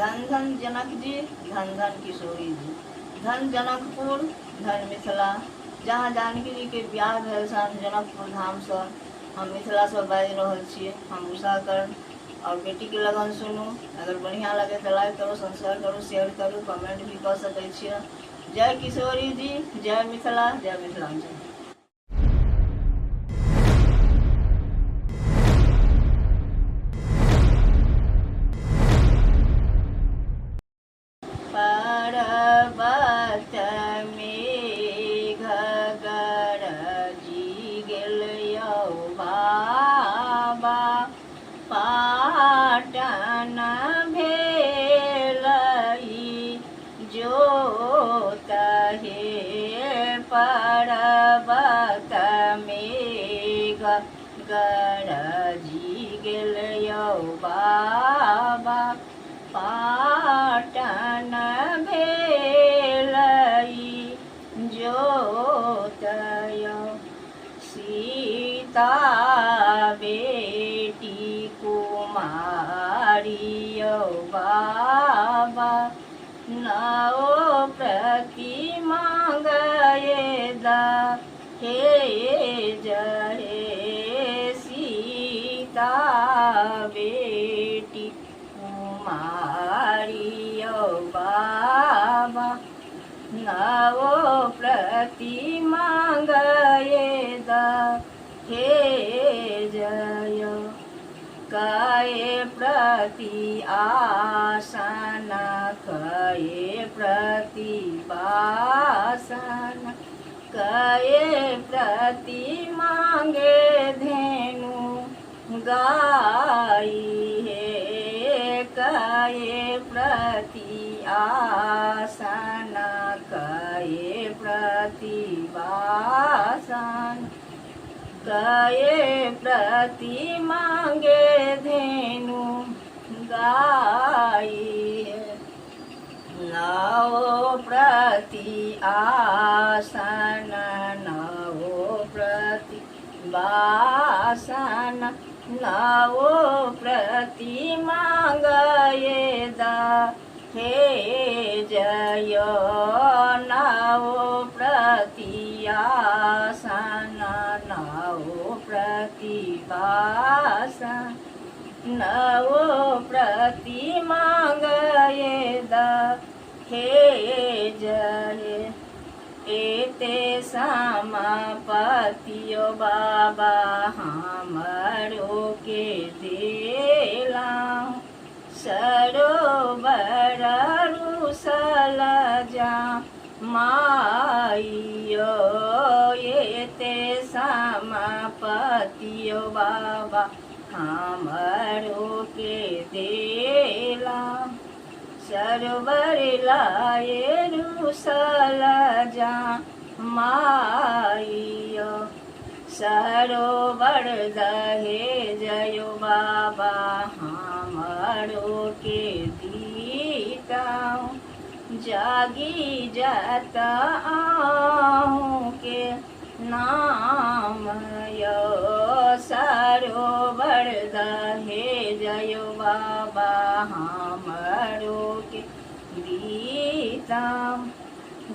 धन धन जनक जी, धन धन किशोरी जी। धन जनकपुर, धन मिथिला, जहाँ जानकी जी के ब्याह भेल छनि जनकपुर धाम से। हम मिथिला से बाजि रहल छियै। हम उषा कर्ण और बेटी के लगन सुनू। अगर बढ़िया लगे तो लाइक करो, सब्सक्राइब करो, शेयर करो, कमेंट भी कर सकै छियै। जय किशोरी जी, जय मिथिला, जय मिथिलांचल। पर्वत मेघ गरजी गेल यौ बाबा, पाटन भेल जोत हे। पर्वत मेघ गरजी गेल यौ बाबा, पाटन भेल जोत यौ। सीता बेटी कुमारी यौ बाबा, नौ प्रति मांगये दहेज हे। सीता बेटी कुमारी यौ बाबा, नौ प्रति मांगये दहेज यौ। कये प्रति आसन, कये प्रति वासन, कये प्रति मांगे धेनु गाई हे। कये प्रति आसन, कये प्रति वासन, कये प्रति मांगे धेनु गाई है। नौ प्रति आसन, नौ प्रति वासन, नौ प्रति मांगये दहेज यौ। नौ प्रति आसन, नौ प्रति वासन, नौ प्रति मांगये दहेज हे। एते समापतियो बाबा हमरो के देलाउ। सरोवर रुसल जा माइयो, एते समापतियो बाबा हमरो के देलाउ। सरोवर लाए रुसल जा माइयो, सरोवर दहेज यो बाबा हमरो के दीताऊ। जागी जत आहूँ के नाम यो, सरोवर दहेज यो बाबा हमरो के दीताऊ।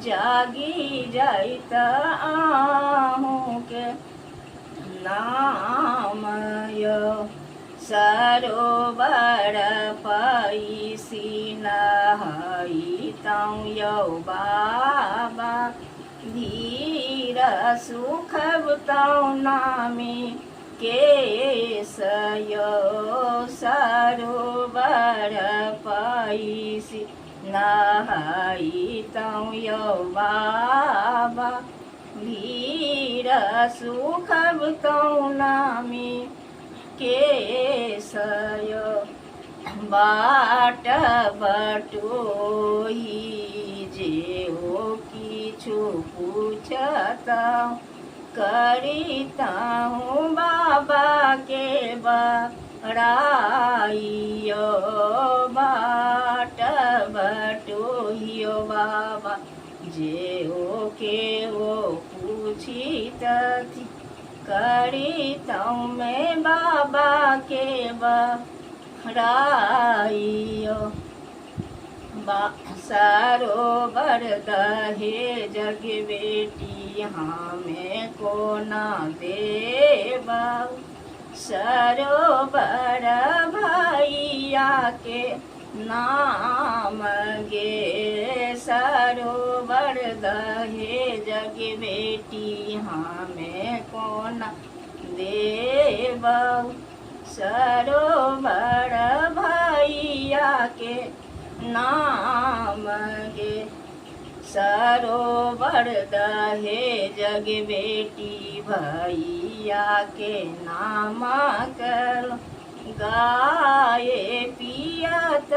जागी जाइत आहूँ के नाम यो, सरोवर पैसी नहाइतौं यौ बाबा। धीर सुखबतौं नामी केस यो, सरोवर पैसी नहाइतौं यौ बाबा। धीर सुखबतौं नामी केस यो। बाट बटोही जेहो किछु पूछतौं, करितौं बाबा के बड़ाई यो। बाट बटोहियो बाबा जेहो के वो पूछितथि, करितौं मैं बाबा के बड़ाई यो। सरोवर दहे जग बेटी हमें को ना देवा। सरोवर भैया के नाम गे सरोवर दहे जग बेटी हमें को ना देवा। सरोवर भैया के नाम गे सरोवर दहे जग बेटी भैया के नाम कर गाये पियत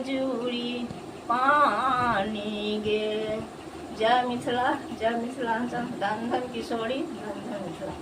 जुड़ी पानी गे। जय मिथिला, जय मिथिलांचल, धन धन किशोरी, धन धन मिथिला।